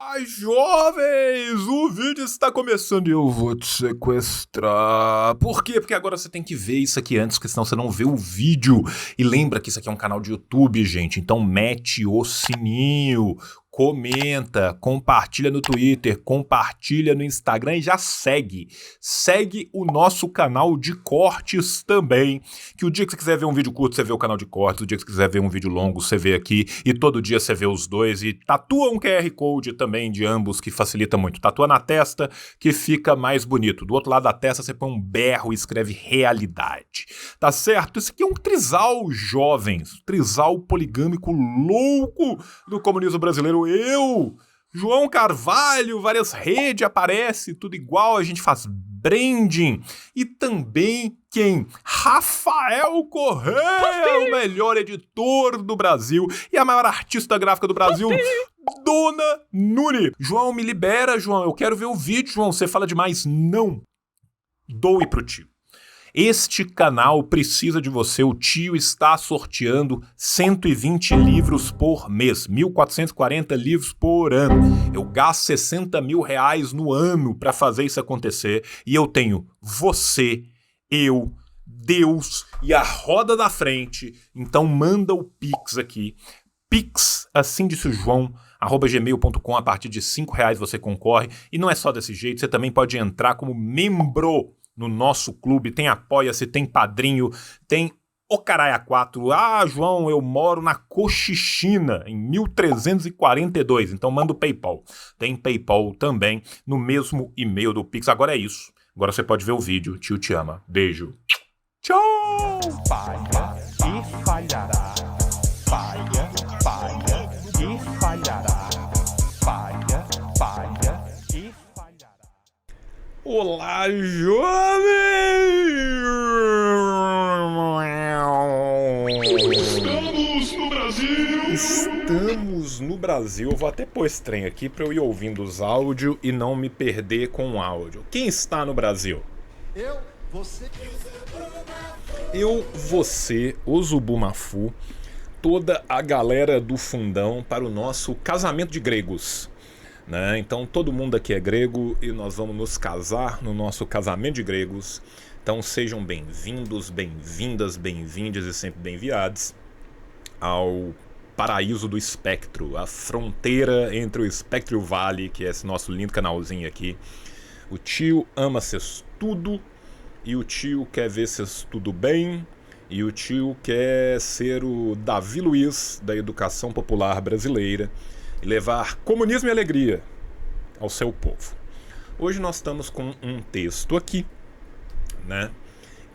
Ai, jovens, o vídeo está começando e eu vou te sequestrar. Por quê? Porque agora você tem que ver isso aqui antes, porque senão você não vê o vídeo. E lembra que isso aqui é um canal de YouTube, gente, então mete o sininho, comenta, compartilha no Twitter, compartilha no Instagram e já segue. Segue o nosso canal de cortes também, que o dia que você quiser ver um vídeo curto, você vê o canal de cortes, o dia que você quiser ver um vídeo longo, você vê aqui, e todo dia você vê os dois, e tatua um QR Code também de ambos, que facilita muito. Tatua na testa, que fica mais bonito. Do outro lado da testa, você põe um berro e escreve realidade. Tá certo? Esse aqui é um trisal, jovens. Trisal poligâmico louco do comunismo brasileiro. Eu, João Carvalho, várias redes aparece, tudo igual, a gente faz branding. E também quem? Rafael Correia, o melhor editor do Brasil e a maior artista gráfica do Brasil, Dona Nuri. João, me libera, João, eu quero ver o vídeo, João, você fala demais. Não, doe pro tio. Este canal precisa de você. O tio está sorteando 120 livros por mês, 1.440 livros por ano. Eu gasto 60 mil reais no ano para fazer isso acontecer e eu tenho você, eu, Deus e a roda da frente. Então manda o Pix aqui. Pix, assim disse o João, @gmail.com. A partir de R$5 você concorre. E não é só desse jeito, você também pode entrar como membro no nosso clube. Tem Apoia-se, tem Padrinho, tem o Caralho 4. Ah, João, eu moro na Cochichina, em 1342. Então manda o PayPal. Tem PayPal também no mesmo e-mail do Pix. Agora é isso. Agora você pode ver o vídeo. Tio te ama. Beijo. Tchau! Falha e falhará. Falha, falha e falhará. Falha, falha e falhará. Olá, jovem! Estamos no Brasil! Estamos no Brasil. Eu vou até pôr esse trem aqui para eu ir ouvindo os áudios e não me perder com o áudio. Quem está no Brasil? Eu, você. Eu, você, o Zubumafu, toda a galera do fundão para o nosso casamento de gregos. Né? Então todo mundo aqui é grego e nós vamos nos casar no nosso casamento de gregos. Então sejam bem-vindos, bem-vindas, bem-vindes e sempre bem-viados ao paraíso do espectro, a fronteira entre o espectro e o vale, que é esse nosso lindo canalzinho aqui. O tio ama cês tudo e o tio quer ver cês tudo bem e o tio quer ser o Davi Luiz da educação popular brasileira e levar comunismo e alegria ao seu povo. Hoje nós estamos com um texto aqui, né,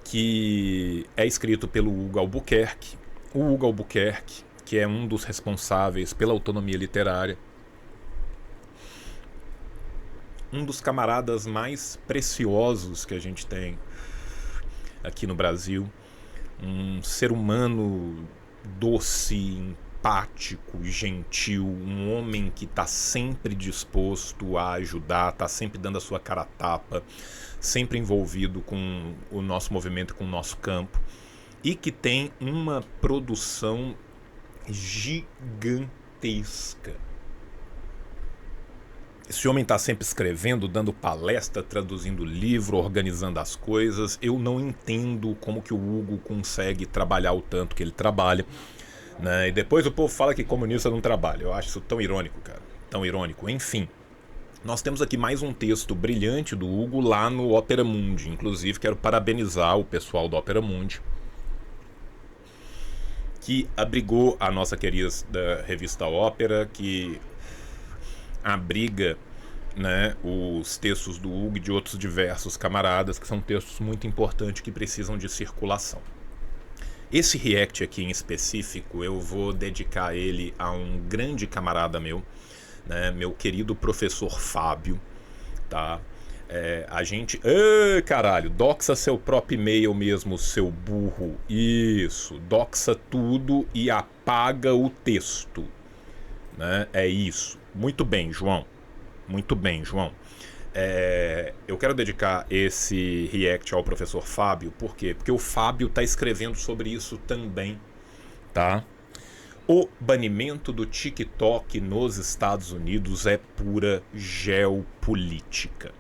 que é escrito pelo Hugo Albuquerque. O Hugo Albuquerque, que é um dos responsáveis pela autonomia literária, um dos camaradas mais preciosos que a gente tem aqui no Brasil, um ser humano doce, empático, gentil, um homem que está sempre disposto a ajudar, está sempre dando a sua cara a tapa, sempre envolvido com o nosso movimento, com o nosso campo, e que tem uma produção gigantesca. Esse homem está sempre escrevendo, dando palestra, traduzindo livro, organizando as coisas. Eu não entendo como que o Hugo consegue trabalhar o tanto que ele trabalha, né? E depois o povo fala que comunista não trabalha. Eu acho isso tão irônico, cara. Tão irônico. Enfim, nós temos aqui mais um texto brilhante do Hugo lá no Opera Mundi. Inclusive, quero parabenizar o pessoal do Opera Mundi, que abrigou a nossa querida revista Ópera, que abriga, né, os textos do Hugo e de outros diversos camaradas, que são textos muito importantes que precisam de circulação. Esse react aqui em específico eu vou dedicar ele a um grande camarada meu, né, meu querido professor Fábio, tá? A gente... caralho, doxa seu próprio e-mail mesmo, seu burro. Isso, doxa tudo e apaga o texto, né? É isso. Muito bem, João. Muito bem, João. Eu quero dedicar esse react ao professor Fábio. Por quê? Porque o Fábio está escrevendo sobre isso também, tá? O banimento do TikTok nos Estados Unidos é pura geopolítica.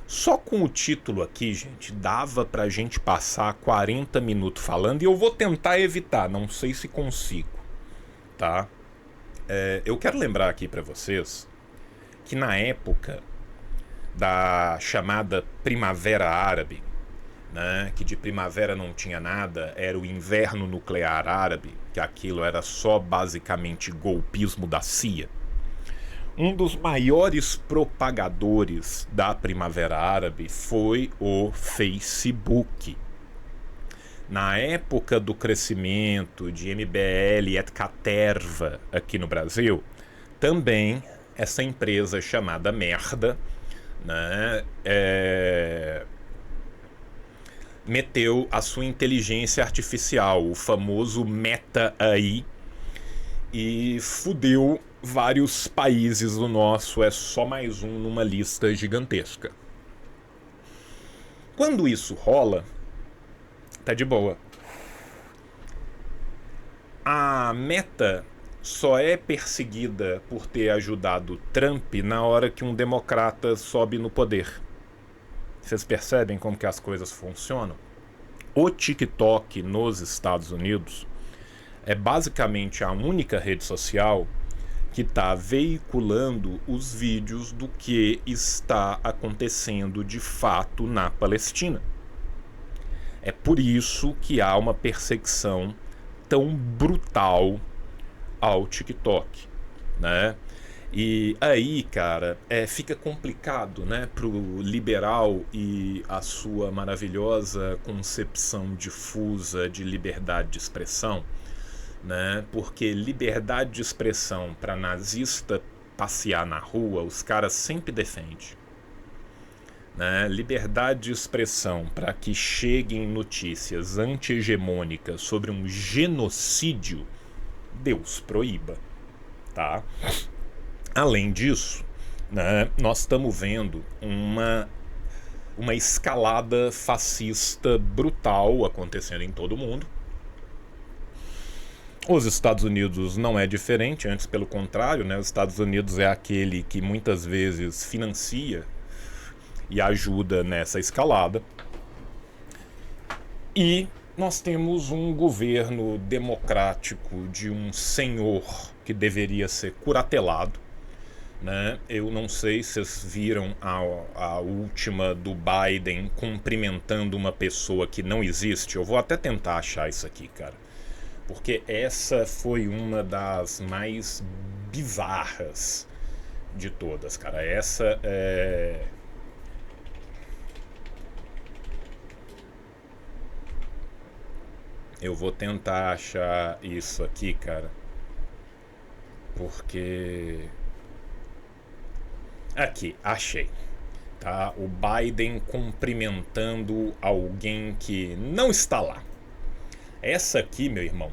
Só com o título aqui, gente, dava pra gente passar 40 minutos falando, e eu vou tentar evitar, não sei se consigo, tá? Eu quero lembrar aqui pra vocês que na época da chamada Primavera Árabe, né, que de primavera não tinha nada, era o inverno nuclear árabe, que aquilo era só basicamente golpismo da CIA. Um dos maiores propagadores da Primavera Árabe foi o Facebook. Na época do crescimento de MBL e Etcaterva aqui no Brasil, também essa empresa chamada Merda, né, meteu a sua inteligência artificial, o famoso Meta AI, e fudeu vários países. O nosso é só mais um numa lista gigantesca. Quando isso rola, tá de boa. A Meta só é perseguida por ter ajudado Trump na hora que um democrata sobe no poder. Vocês percebem como que as coisas funcionam? O TikTok nos Estados Unidos é basicamente a única rede social que está veiculando os vídeos do que está acontecendo de fato na Palestina. É por isso que há uma perseguição tão brutal ao TikTok, né? E aí, cara, fica complicado, né, pro liberal e a sua maravilhosa concepção difusa de liberdade de expressão, né? Porque liberdade de expressão para nazista passear na rua, os caras sempre defendem, né? Liberdade de expressão para que cheguem notícias anti-hegemônicas sobre um genocídio, Deus proíba, tá? Além disso, né, nós estamos vendo uma escalada fascista brutal acontecendo em todo o mundo. Os Estados Unidos não é diferente, antes pelo contrário, né? Os Estados Unidos é aquele que muitas vezes financia e ajuda nessa escalada. E nós temos um governo democrático de um senhor que deveria ser curatelado, né? Eu não sei se vocês viram a última do Biden cumprimentando uma pessoa que não existe. Eu vou até tentar achar isso aqui, cara, porque essa foi uma das mais bizarras de todas, cara. Essa é... Eu vou tentar achar isso aqui, cara, porque... Aqui, achei. Tá? O Biden cumprimentando alguém que não está lá. Essa aqui, meu irmão,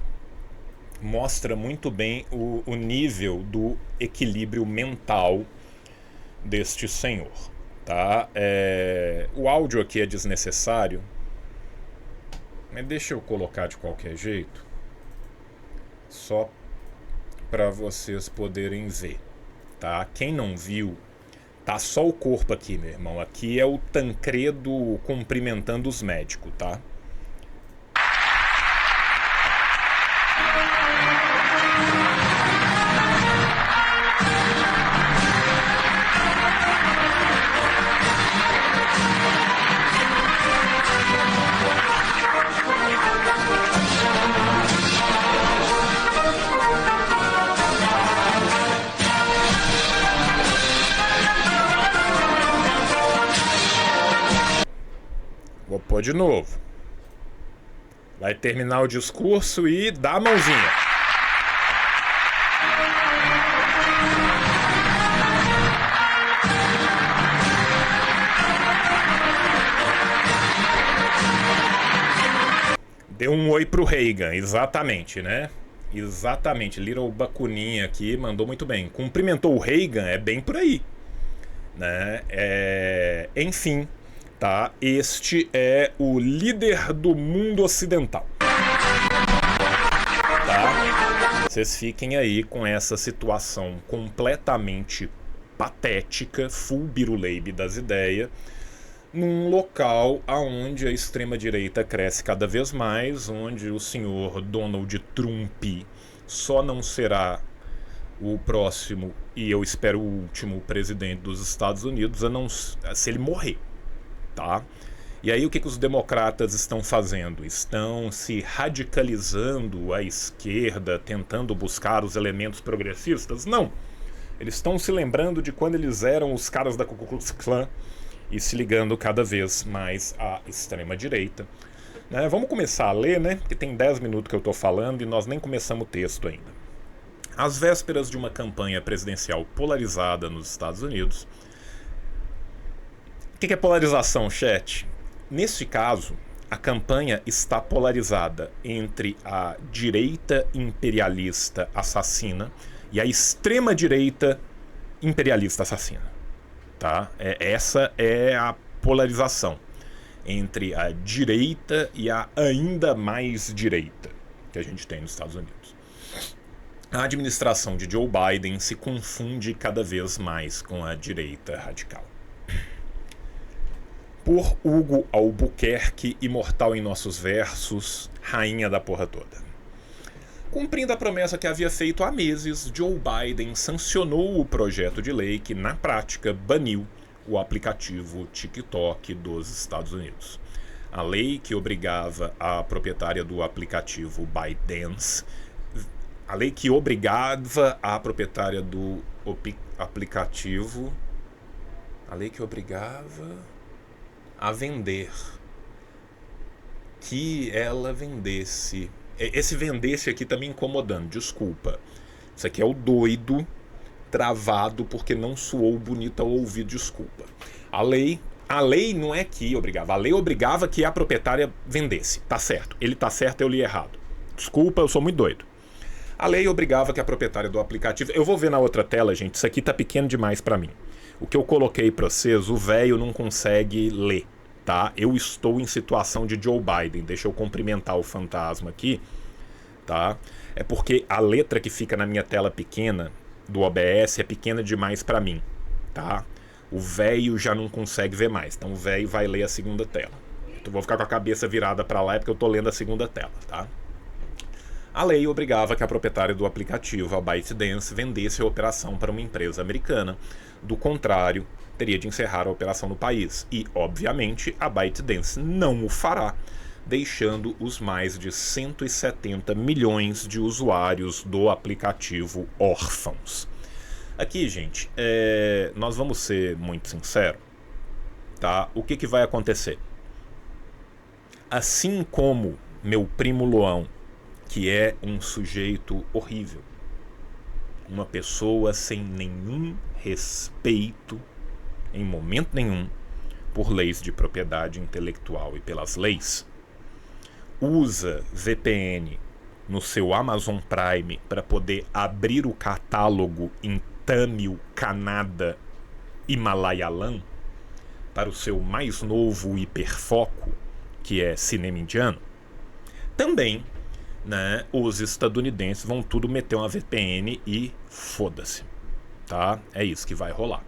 mostra muito bem o nível do equilíbrio mental deste senhor. Tá? O áudio aqui é desnecessário, mas deixa eu colocar de qualquer jeito, só para vocês poderem ver. Tá? Quem não viu, tá só o corpo aqui, meu irmão. Aqui é o Tancredo cumprimentando os médicos, tá? Vou pôr de novo. Vai terminar o discurso e dá a mãozinha. Deu um oi pro Reagan, exatamente, né? Exatamente, Little Bacuninha aqui mandou muito bem. Cumprimentou o Reagan, é bem por aí, né? Enfim... Tá? Este é o líder do mundo ocidental. Tá? vocês fiquem aí com essa situação completamente patética, full biruleibe das ideias, num local onde a extrema-direita cresce cada vez mais, onde o senhor Donald Trump só não será o próximo e eu espero o último presidente dos Estados Unidos se ele morrer, tá? E aí o que os democratas estão fazendo? Estão se radicalizando à esquerda, tentando buscar os elementos progressistas? Não. Eles estão se lembrando de quando eles eram os caras da Ku Klux Klan e se ligando cada vez mais à extrema-direita. Né? Vamos começar a ler, né? Porque tem 10 minutos que eu estou falando e nós nem começamos o texto ainda. Às vésperas de uma campanha presidencial polarizada nos Estados Unidos. O que é polarização, chat? Neste caso, a campanha está polarizada entre a direita imperialista assassina e a extrema-direita imperialista assassina. Tá? Essa é a polarização entre a direita e a ainda mais direita que a gente tem nos Estados Unidos. A administração de Joe Biden se confunde cada vez mais com a direita radical. Por Hugo Albuquerque, imortal em nossos versos, rainha da porra toda. Cumprindo a promessa que havia feito há meses, Joe Biden sancionou o projeto de lei que, na prática, baniu o aplicativo TikTok dos Estados Unidos. A lei que obrigava a proprietária do aplicativo ByteDance, a lei que obrigava a proprietária do aplicativo, a lei que obrigava a vender, que ela vendesse. Esse vendesse aqui tá me incomodando, desculpa. Isso aqui é o doido travado porque não soou bonito ao ouvir, desculpa. A lei não é que obrigava, a lei obrigava que a proprietária vendesse. Tá certo, ele tá certo, eu li errado. Desculpa, eu sou muito doido. A lei obrigava que a proprietária do aplicativo... Eu vou ver na outra tela, gente, isso aqui tá pequeno demais pra mim. O que eu coloquei pra vocês, o velho não consegue ler, tá? Eu estou em situação de Joe Biden. Deixa eu cumprimentar o fantasma aqui, tá? É porque a letra que fica na minha tela pequena do OBS é pequena demais pra mim, tá? O velho já não consegue ver mais, então o velho vai ler a segunda tela. Eu vou ficar com a cabeça virada pra lá, porque eu tô lendo a segunda tela, tá? A lei obrigava que a proprietária do aplicativo, a ByteDance, vendesse a operação para uma empresa americana. Do contrário, teria de encerrar a operação no país. E, obviamente, a ByteDance não o fará, deixando os mais de 170 milhões de usuários do aplicativo órfãos. Aqui, gente, nós vamos ser muito sinceros, tá? O que vai acontecer? Assim como meu primo Luão, que é um sujeito horrível, uma pessoa sem nenhum respeito, em momento nenhum, por leis de propriedade intelectual e pelas leis, usa VPN no seu Amazon Prime para poder abrir o catálogo em Tamil, Kannada e Malayalam para o seu mais novo hiperfoco, que é cinema indiano. Também, né, os estadunidenses vão tudo meter uma VPN e foda-se, tá? É isso que vai rolar.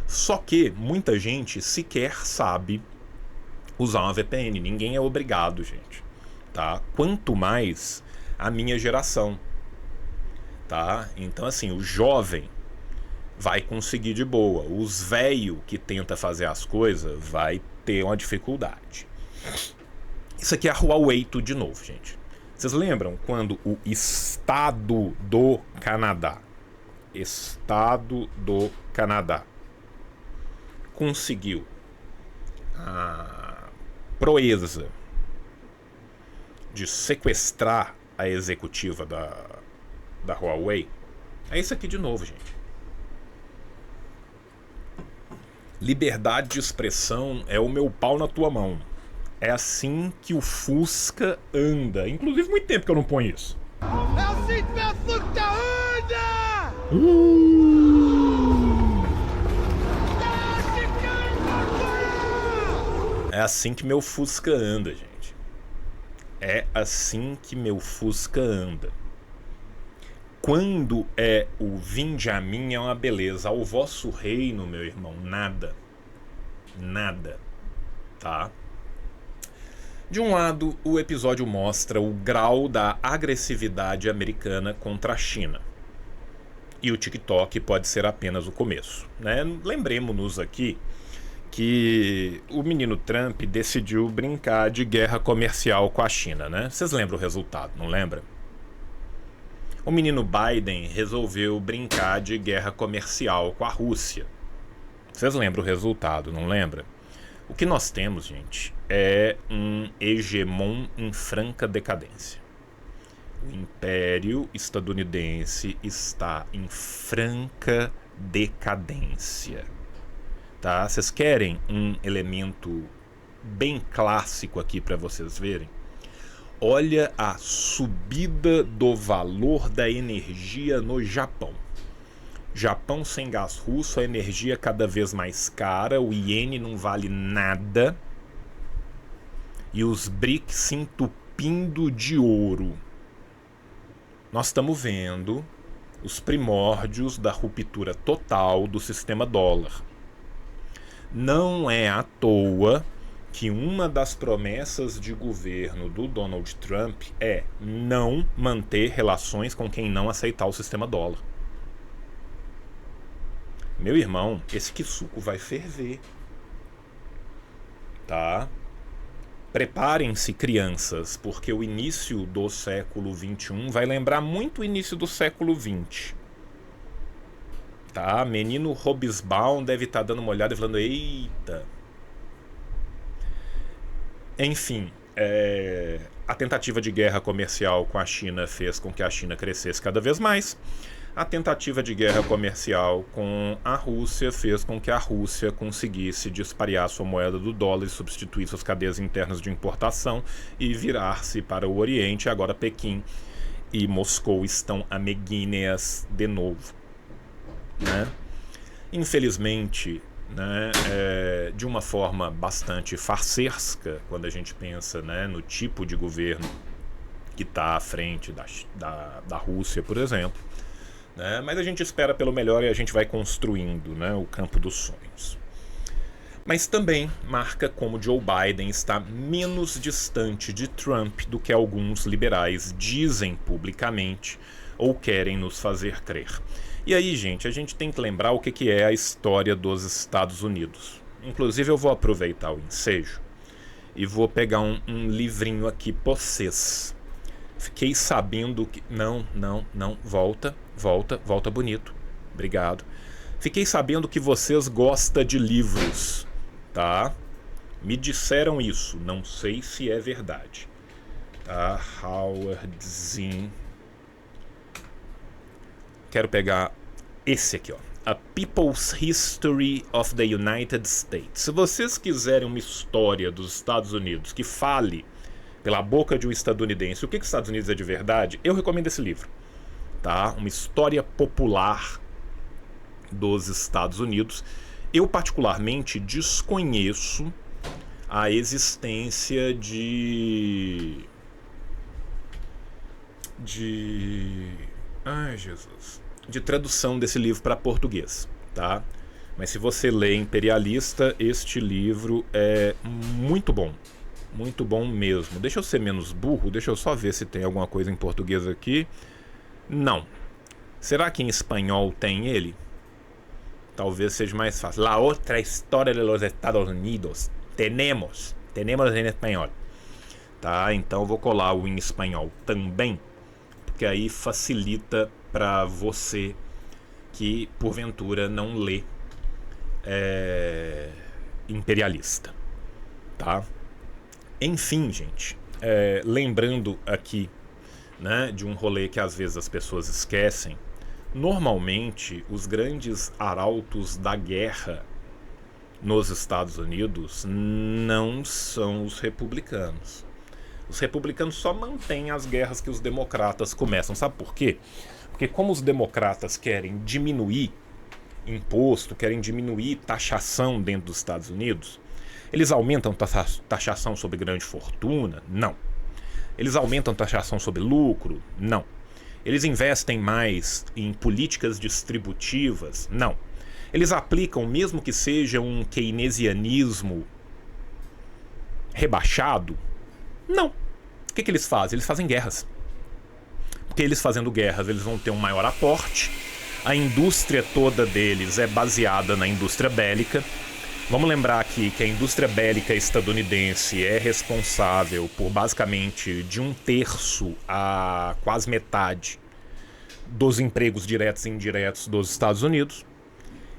Só que muita gente sequer sabe usar uma VPN. Ninguém é obrigado, gente, tá? Quanto mais a minha geração, tá? Então, assim, o jovem vai conseguir de boa. Os velhos que tenta fazer as coisas vai ter uma dificuldade. Isso aqui é a Huawei tudo de novo, gente. Vocês lembram quando o Estado do Canadá conseguiu a proeza de sequestrar a executiva da Huawei? É isso aqui de novo, gente. Liberdade de expressão é o meu pau na tua mão. É assim que o Fusca anda. Inclusive, muito tempo que eu não ponho isso. É assim que meu Fusca anda! É assim que meu Fusca anda, gente. É assim que meu Fusca anda. quando é o vinde a mim é uma beleza. Ao vosso reino, meu irmão, nada. Nada. Tá? De um lado, o episódio mostra o grau da agressividade americana contra a China. E o TikTok pode ser apenas o começo, né? Lembremos-nos aqui que o menino Trump decidiu brincar de guerra comercial com a China, né? Vocês lembram o resultado, não lembram? O menino Biden resolveu brincar de guerra comercial com a Rússia. Vocês lembram o resultado, não lembram? O que nós temos, gente, é um hegemon em franca decadência. O Império estadunidense está em franca decadência. Tá? Vocês querem um elemento bem clássico aqui para vocês verem? Olha a subida do valor da energia no Japão. Japão sem gás russo, a energia cada vez mais cara, o iene não vale nada e os BRICS se entupindo de ouro. Nós estamos vendo os primórdios da ruptura total do sistema dólar. Não é à toa que uma das promessas de governo do Donald Trump é não manter relações com quem não aceitar o sistema dólar. Meu irmão, esse suco vai ferver. Tá? Preparem-se, crianças, porque o início do século XXI vai lembrar muito o início do século XX. Tá? Menino Robesbaum deve estar dando uma olhada e falando, eita. Enfim, a tentativa de guerra comercial com a China fez com que a China crescesse cada vez mais. A tentativa de guerra comercial com a Rússia fez com que a Rússia conseguisse disparear sua moeda do dólar e substituir suas cadeias internas de importação e virar-se para o Oriente. Agora Pequim e Moscou estão amiguinhas de novo. Né? Infelizmente, né, de uma forma bastante farsesca, quando a gente pensa, né, no tipo de governo que está à frente da Rússia, por exemplo. Né? Mas a gente espera pelo melhor e a gente vai construindo, né, o campo dos sonhos. Mas também marca como Joe Biden está menos distante de Trump do que alguns liberais dizem publicamente ou querem nos fazer crer. E aí, gente, a gente tem que lembrar o que é a história dos Estados Unidos. Inclusive, eu vou aproveitar o ensejo e vou pegar um livrinho aqui pra vocês. Fiquei sabendo que... Não, volta bonito. Obrigado. Fiquei sabendo que vocês gostam de livros, tá? Me disseram isso, não sei se é verdade. Tá? Howard Zinn. Quero pegar esse aqui, ó. A People's History of the United States. Se vocês quiserem uma história dos Estados Unidos que fale pela boca de um estadunidense o que os Estados Unidos é de verdade, eu recomendo esse livro. Tá? Uma história popular dos Estados Unidos. Eu particularmente desconheço a existência de tradução desse livro para português, tá? Mas se você lê Imperialista, este livro é muito bom mesmo. Deixa eu ser menos burro, deixa eu só ver se tem alguma coisa em português aqui. Não. Será que em espanhol tem ele? Talvez seja mais fácil. La otra historia de los Estados Unidos. Tenemos em espanhol. Tá? Então eu vou colar o em espanhol também, porque aí facilita para você que porventura não lê Imperialista. Tá? Enfim, gente, lembrando aqui, né, de um rolê que às vezes as pessoas esquecem. Normalmente os grandes arautos da guerra nos Estados Unidos não são os republicanos. Os republicanos só mantêm as guerras que os democratas começam. Sabe por quê? Porque como os democratas querem diminuir imposto, querem diminuir taxação dentro dos Estados Unidos, eles aumentam taxação sobre grande fortuna? Não. Eles aumentam taxação sobre lucro? Não. Eles investem mais em políticas distributivas? Não. Eles aplicam, mesmo que seja um keynesianismo rebaixado? Não. O que eles fazem? Eles fazem guerras. Porque eles fazendo guerras, eles vão ter um maior aporte. A indústria toda deles é baseada na indústria bélica. Vamos lembrar aqui que a indústria bélica estadunidense é responsável por basicamente de 1/3 a quase metade dos empregos diretos e indiretos dos Estados Unidos.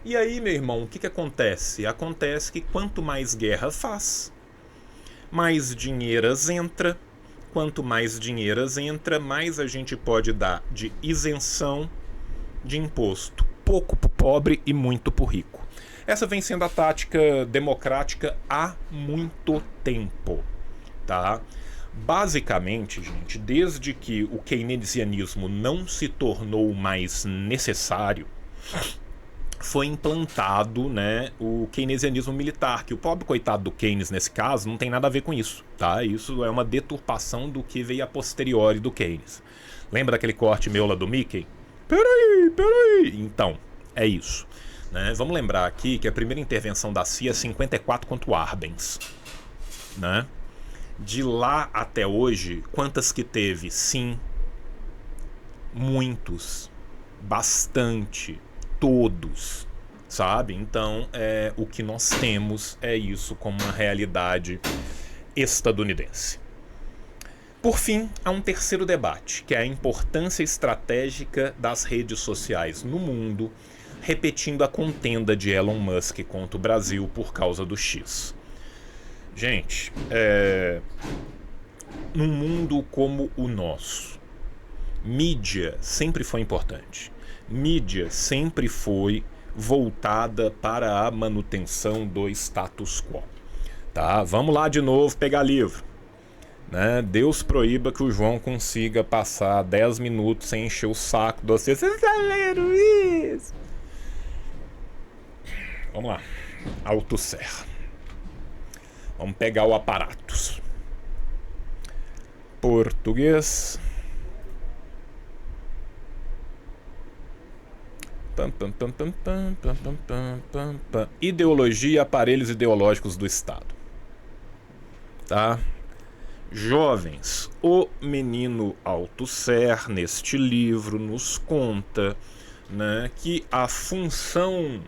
E aí, meu irmão, o que acontece? Acontece que quanto mais guerra faz, mais dinheiras entra. Quanto mais dinheiras entra, mais a gente pode dar de isenção de imposto. Pouco pro pobre e muito pro rico. Essa vem sendo a tática democrática há muito tempo, tá? Basicamente, gente, desde que o keynesianismo não se tornou mais necessário, foi implantado, né, o keynesianismo militar, que o pobre coitado do Keynes, nesse caso, não tem nada a ver com isso, tá? Isso é uma deturpação do que veio a posteriori do Keynes. Lembra daquele corte meu lá do Mickey? Peraí. Então, é isso. Né? Vamos lembrar aqui que a primeira intervenção da CIA é 54 contra o Arbenz. Né? De lá até hoje, quantas que teve? Sim. Muitos. Bastante. Todos. Sabe? Então, o que nós temos é isso como uma realidade estadunidense. Por fim, há um terceiro debate, que é a importância estratégica das redes sociais no mundo, repetindo a contenda de Elon Musk contra o Brasil por causa do X. Gente, num mundo como o nosso, mídia sempre foi importante. Mídia sempre foi voltada para a manutenção do status quo. Tá? Vamos lá de novo pegar livro. Né? Deus proíba que o João consiga passar 10 minutos sem encher o saco de você. Vocês já leram isso? Vamos lá. Althusser. Vamos pegar o aparatos. Português. Ideologia e aparelhos ideológicos do Estado. Tá? Jovens, o menino Althusser, neste livro, nos conta, né, que a função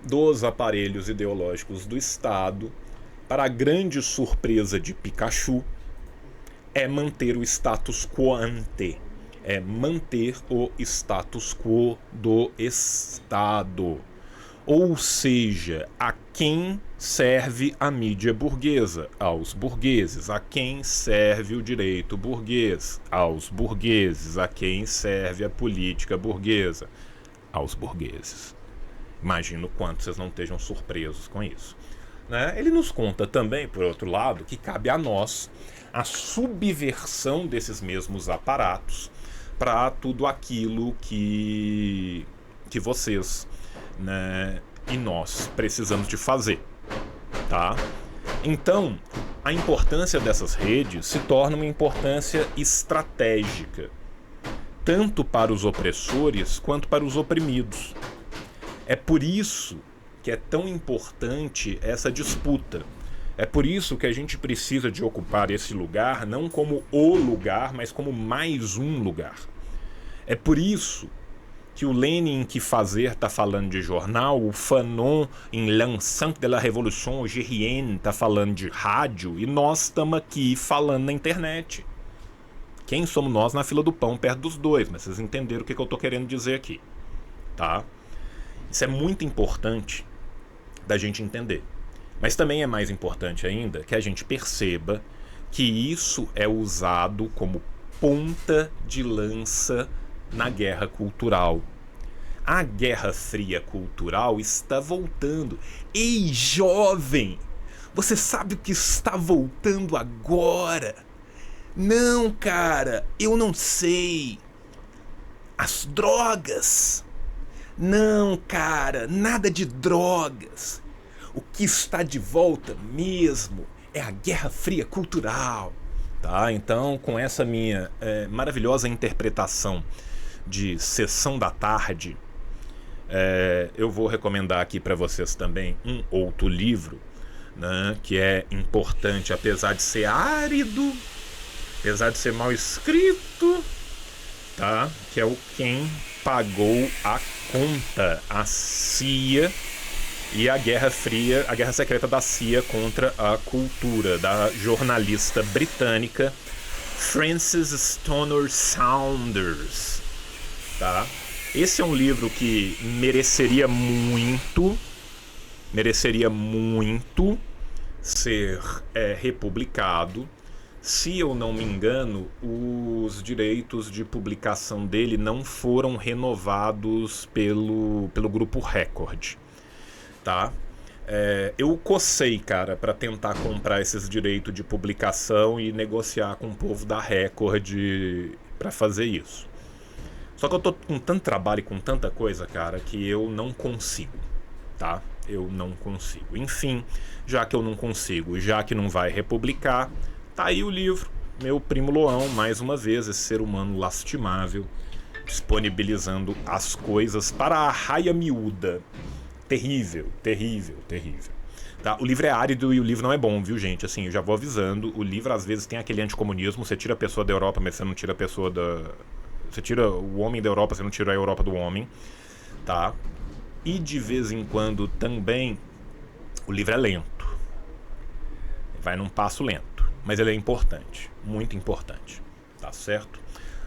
dos aparelhos ideológicos do Estado, para a grande surpresa de Pikachu, é manter o status quo ante, é manter o status quo do Estado. Ou seja, a quem serve a mídia burguesa? Aos burgueses. A quem serve o direito burguês? Aos burgueses. A quem serve a política burguesa? Aos burgueses. Imagino quanto vocês não estejam surpresos com isso. Né? Ele nos conta também, por outro lado, que cabe a nós a subversão desses mesmos aparatos para tudo aquilo que vocês, né, e nós precisamos de fazer, tá? Então, a importância dessas redes se torna uma importância estratégica, tanto para os opressores quanto para os oprimidos. É por isso que é tão importante essa disputa. É por isso que a gente precisa de ocupar esse lugar, não como o lugar, mas como mais um lugar. É por isso que o Lenin em Que Fazer está falando de jornal, o Fanon em L'Enceinte de la Révolution Algérienne está falando de rádio, e nós estamos aqui falando na internet. Quem somos nós na fila do pão perto dos dois? Mas vocês entenderam o que eu estou querendo dizer aqui, tá? Isso é muito importante da gente entender. Mas também é mais importante ainda que a gente perceba que isso é usado como ponta de lança na guerra cultural. A Guerra Fria cultural está voltando. Ei, jovem! Você sabe o que está voltando agora? Não, cara, eu não sei. As drogas. Não, cara, nada de drogas. O que está de volta mesmo é a Guerra Fria cultural. Tá? Então, com essa minha maravilhosa interpretação de Sessão da Tarde, eu vou recomendar aqui para vocês também um outro livro, né, que é importante, apesar de ser árido, apesar de ser mal escrito, tá? Que é o Quem Pagou a Conta, a CIA e a Guerra Fria, a Guerra Secreta da CIA contra a cultura, da jornalista britânica Frances Stoner Saunders, tá? Esse é um livro que mereceria muito ser republicado. Se eu não me engano, os direitos de publicação dele não foram renovados pelo Grupo Record, tá? Eu cocei, cara, para tentar comprar esses direitos de publicação e negociar com o povo da Record para fazer isso. Só que eu tô com tanto trabalho e com tanta coisa, cara, que eu não consigo, tá? Eu não consigo. Enfim, já que eu não consigo, já que não vai republicar, tá aí o livro. Meu primo Loão, mais uma vez, esse ser humano lastimável, disponibilizando as coisas para a raia miúda. Terrível, terrível, terrível. Tá? O livro é árido e o livro não é bom, viu, gente? Assim, eu já vou avisando. O livro, às vezes, tem aquele anticomunismo. Você tira a pessoa da Europa, mas você não tira a pessoa da... Você tira o homem da Europa, você não tira a Europa do homem, tá? E de vez em quando também o livro é lento. Vai num passo lento, mas ele é importante, muito importante, tá certo?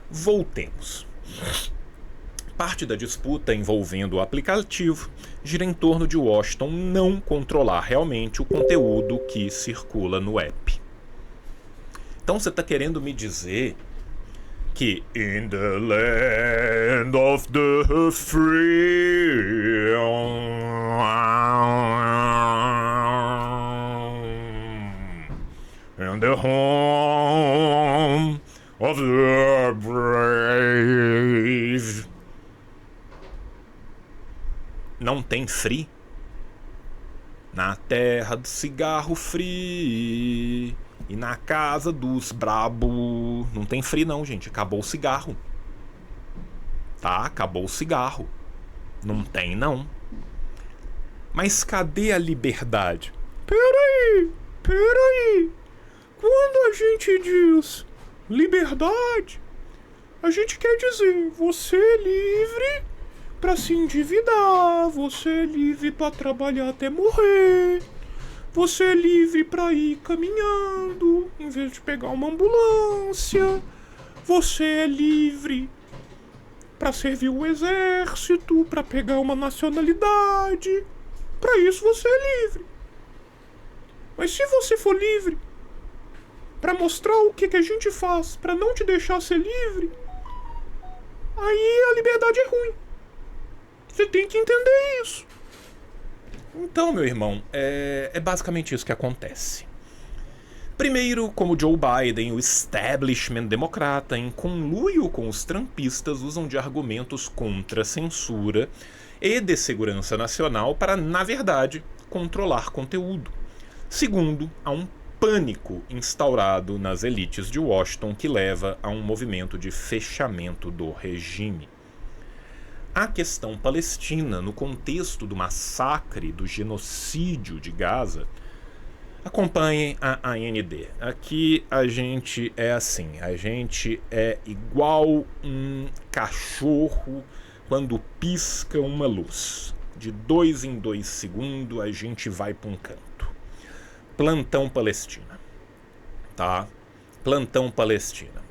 Voltemos. Parte da disputa envolvendo o aplicativo gira em torno de Washington não controlar realmente o conteúdo que circula no app. Então você está querendo me dizer que in the land of the free and the home of the brave não tem free? Na terra do cigarro free e na casa dos brabo não tem free não, gente. Acabou o cigarro. Tá? Acabou o cigarro. Não tem não. Mas cadê a liberdade? Peraí. Quando a gente diz liberdade, a gente quer dizer você é livre pra se endividar, você é livre pra trabalhar até morrer, você é livre pra ir caminhando em vez de pegar uma ambulância, você é livre pra servir o exército, pra pegar uma nacionalidade. Pra isso você é livre. Mas se você for livre pra mostrar o que a gente faz pra não te deixar ser livre, aí a liberdade é ruim. Você tem que entender isso. Então, meu irmão, é basicamente isso que acontece. Primeiro, como Joe Biden, o establishment democrata, em conluio com os trumpistas, usam de argumentos contra a censura e de segurança nacional para, na verdade, controlar conteúdo. Segundo, há um pânico instaurado nas elites de Washington que leva a um movimento de fechamento do regime. A questão palestina, no contexto do massacre, do genocídio de Gaza, acompanhem a AND. Aqui a gente é assim, a gente é igual um cachorro quando pisca uma luz. De 2 em 2 segundos a gente vai para um canto. Plantão Palestina, tá? Plantão Palestina.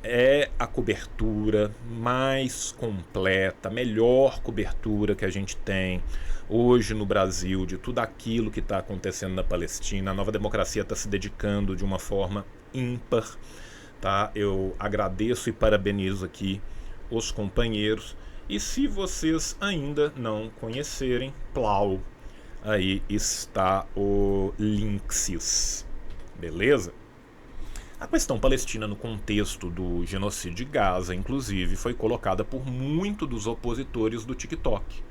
É a cobertura mais completa, a melhor cobertura que a gente tem hoje no Brasil de tudo aquilo que está acontecendo na Palestina. A Nova Democracia está se dedicando de uma forma ímpar, tá? Eu agradeço e parabenizo aqui os companheiros. E se vocês ainda não conhecerem, plau, aí está o Linksys, beleza? A questão palestina no contexto do genocídio de Gaza, inclusive, foi colocada por muitos dos opositores do TikTok,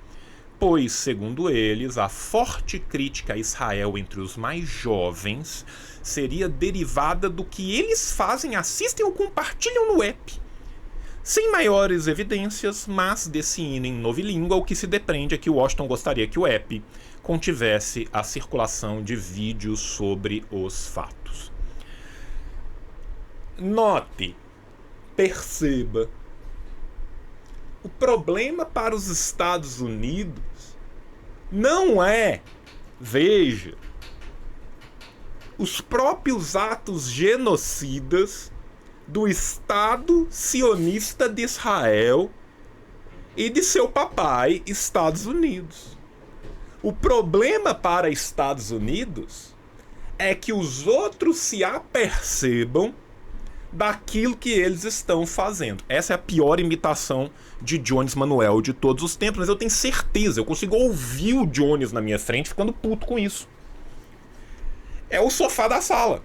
pois, segundo eles, a forte crítica a Israel entre os mais jovens seria derivada do que eles fazem, assistem ou compartilham no app. Sem maiores evidências, mas desse hino em novilíngua, o que se depreende é que Washington gostaria que o app contivesse a circulação de vídeos sobre os fatos. Note, perceba, o problema para os Estados Unidos não é, veja, os próprios atos genocidas do Estado sionista de Israel e de seu papai, Estados Unidos. O problema para Estados Unidos é que os outros se apercebam daquilo que eles estão fazendo. Essa é a pior imitação de Jones Manuel de todos os tempos, mas eu tenho certeza, eu consigo ouvir o Jones na minha frente ficando puto com isso. É o sofá da sala.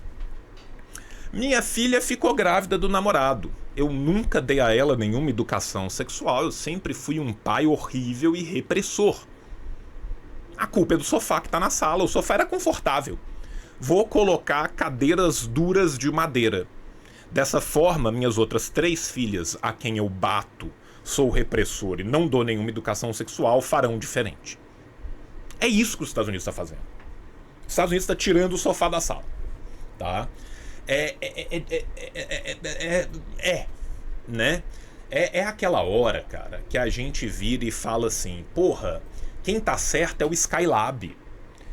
Minha filha ficou grávida do namorado. Eu nunca dei a ela nenhuma educação sexual, eu sempre fui um pai horrível e repressor. A culpa é do sofá que tá na sala, o sofá era confortável. Vou colocar cadeiras duras de madeira. Dessa forma, minhas outras 3 filhas, a quem eu bato, sou repressor e não dou nenhuma educação sexual, farão diferente. É isso que os Estados Unidos está fazendo. Os Estados Unidos está tirando o sofá da sala. Tá? Né? É aquela hora, cara, que a gente vira e fala assim, porra, quem tá certo é o Skylab.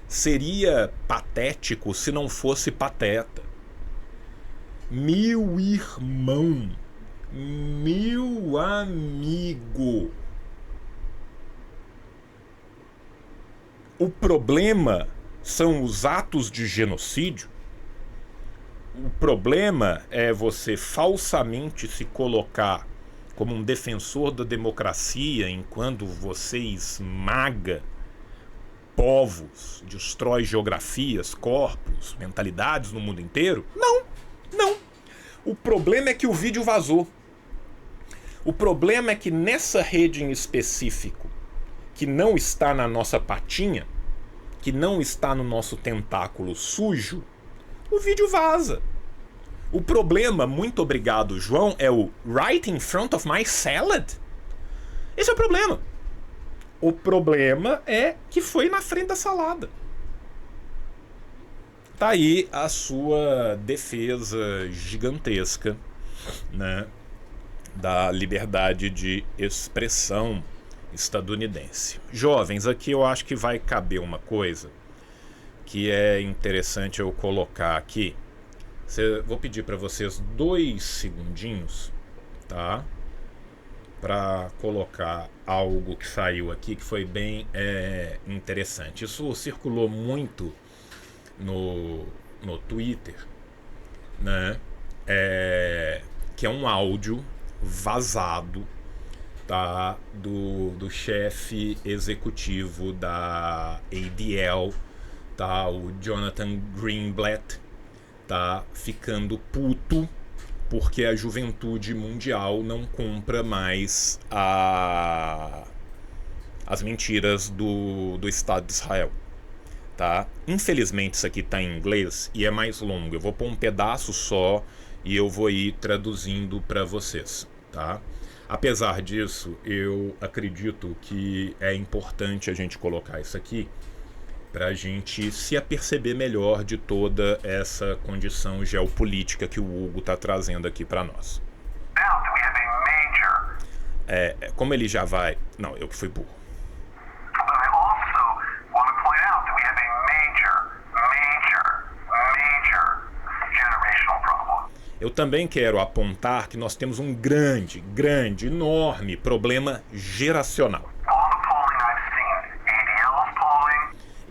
Seria patético se não fosse pateta. Meu irmão, meu amigo, o problema são os atos de genocídio. O problema é você falsamente se colocar como um defensor da democracia enquanto você esmaga povos, destrói geografias, corpos, mentalidades no mundo inteiro. Não. O problema é que o vídeo vazou. O problema é que nessa rede em específico, que não está na nossa patinha, que não está no nosso tentáculo sujo, o vídeo vaza. O problema, muito obrigado, João, é o right in front of my salad. Esse é o problema. O problema é que foi na frente da salada. Tá aí a sua defesa gigantesca, né, da liberdade de expressão estadunidense. Jovens, aqui eu acho que vai caber uma coisa que é interessante eu colocar aqui. Vou pedir para vocês 2 segundinhos, tá? Para colocar algo que saiu aqui que foi bem interessante. Isso circulou muito no Twitter, né? Que é um áudio vazado, tá? Do chefe executivo da ADL, tá? O Jonathan Greenblatt, tá ficando puto porque a juventude mundial não compra mais as mentiras do Estado de Israel. Tá? Infelizmente isso aqui tá em inglês e é mais longo. Eu vou pôr um pedaço só e eu vou ir traduzindo para vocês, tá? Apesar disso, eu acredito que é importante a gente colocar isso aqui para a gente se aperceber melhor de toda essa condição geopolítica que o Hugo tá trazendo aqui para nós. Como ele já vai... Não, eu que fui burro. Eu também quero apontar que nós temos um grande, enorme problema geracional.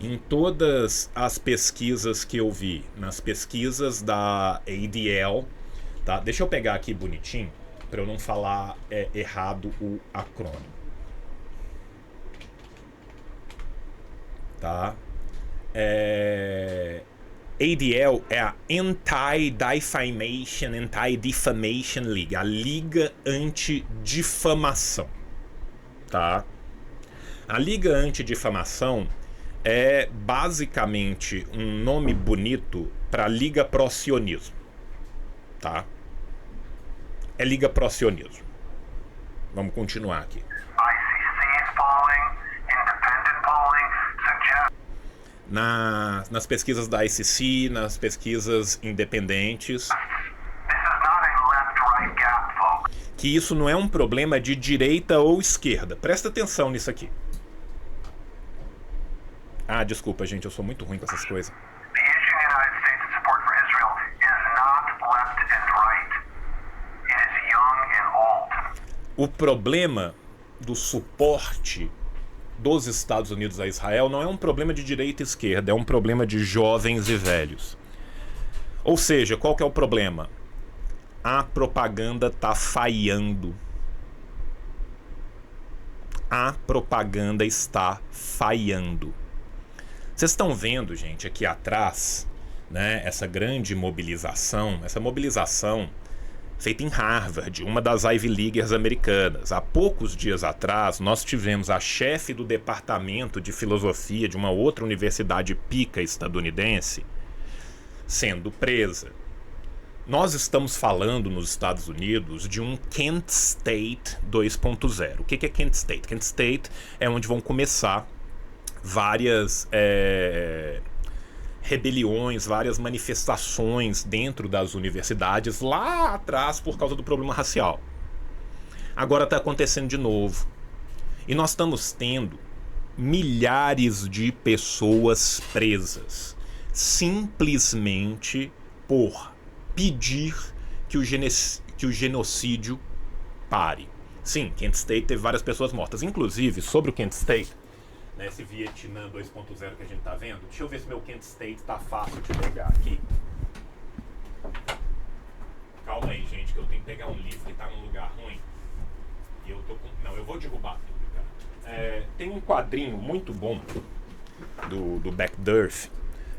Em todas as pesquisas que eu vi, nas pesquisas da ADL, tá? Deixa eu pegar aqui bonitinho, para eu não falar errado o acrônimo. Tá? ADL é a Anti-Defamation League, a Liga Anti-Difamação, tá? A Liga Anti-Difamação é basicamente um nome bonito para Liga Pró-Sionismo, tá? É Liga Pró-Sionismo. Vamos continuar aqui. Nas pesquisas da ICC, nas pesquisas independentes, que isso não é um problema de direita ou esquerda. Presta atenção nisso aqui. Ah, desculpa, gente, eu sou muito ruim com essas coisas. O problema do suporte dos Estados Unidos a Israel não é um problema de direita e esquerda, é um problema de jovens e velhos. Ou seja, qual que é o problema? A propaganda está falhando. A propaganda está falhando. Vocês estão vendo, gente, aqui atrás, né, essa grande mobilização, feita em Harvard, uma das Ivy Leaguers americanas. Há poucos dias atrás, nós tivemos a chefe do departamento de filosofia de uma outra universidade pica estadunidense sendo presa. Nós estamos falando nos Estados Unidos de um Kent State 2.0. O que é Kent State? Kent State é onde vão começar várias rebeliões, várias manifestações dentro das universidades lá atrás por causa do problema racial. Agora está acontecendo de novo. E nós estamos tendo milhares de pessoas presas simplesmente por pedir que o genocídio pare. Sim, Kent State teve várias pessoas mortas. Inclusive, sobre o Kent State, né, esse Vietnã 2.0 que a gente tá vendo, deixa eu ver se meu Kent State tá fácil de pegar aqui. Calma aí, gente, que eu tenho que pegar um livro que tá num lugar ruim. E eu tô com... Não, eu vou derrubar tudo, cara. Tem um quadrinho muito bom do Backderf,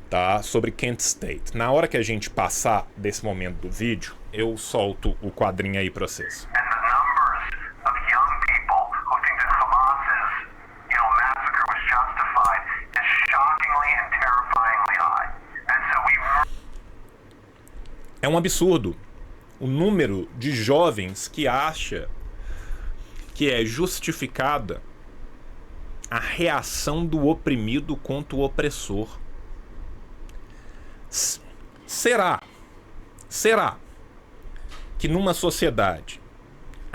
tá, sobre Kent State. Na hora que a gente passar desse momento do vídeo, eu solto o quadrinho aí pra vocês. É um absurdo o número de jovens que acha que é justificada a reação do oprimido contra o opressor. Será que numa sociedade